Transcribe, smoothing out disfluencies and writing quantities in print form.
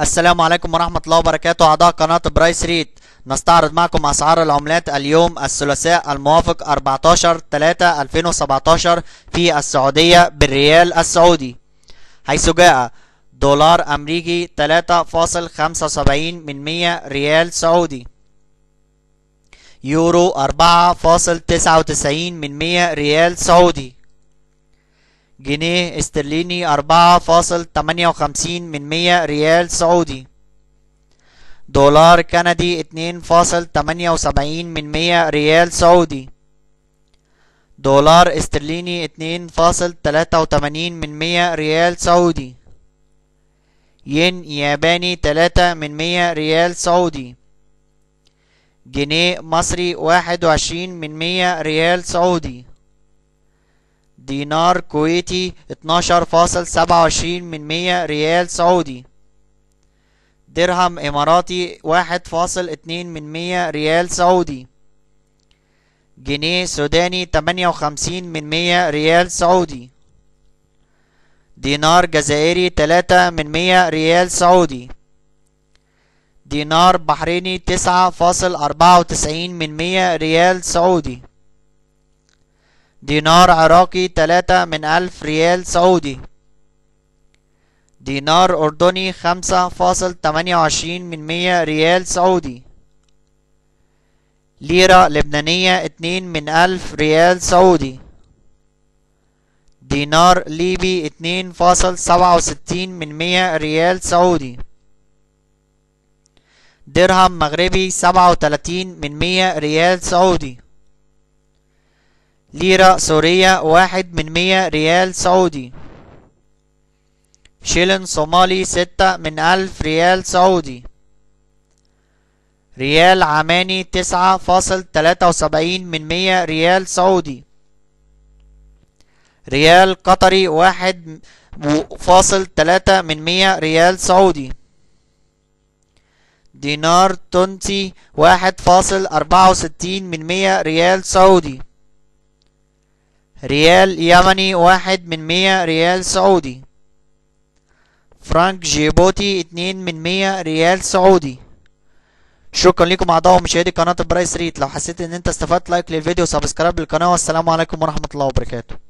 السلام عليكم ورحمة الله وبركاته. أعضاء قناة برايس ريت، نستعرض معكم أسعار العملات اليوم الثلاثاء الموافق 14/3/2017 في السعودية بالريال السعودي، حيث جاء دولار أمريكي 3.75 ريال سعودي، يورو 4.99 ريال سعودي، جنيه استرليني 4.58 ريال سعودي، دولار كندي 2.78 ريال سعودي، دولار استرليني 2.83 ريال سعودي، ين ياباني 3 ريال سعودي، جنيه مصري 21 ريال سعودي، دينار كويتي 12.27 ريال سعودي، درهم إماراتي 1.2 ريال سعودي، جنيه سوداني 58 ريال سعودي، دينار جزائري 3 ريال سعودي، دينار بحريني 9.94 ريال سعودي، دينار عراقي 3 ريال سعودي، دينار أردني 5.28 ريال سعودي، ليرة لبنانية 2 ريال سعودي، دينار ليبي 2.67 ريال سعودي، درهم مغربي 37 ريال سعودي، ليرة سورية 1 ريال سعودي، شيلن صومالي 6 ريال سعودي، ريال عماني 9.73 ريال سعودي، ريال قطري 1.3 ريال سعودي، دينار تونسي 1.64 ريال سعودي، ريال يمني 1 ريال سعودي، فرانك جيبوتي 2 ريال سعودي. شكرا لكم اعضاء ومشاهدي قناة برايس ريت. لو حسيت ان انت استفدت لايك للفيديو وسبسكرايب للقناة، والسلام عليكم ورحمة الله وبركاته.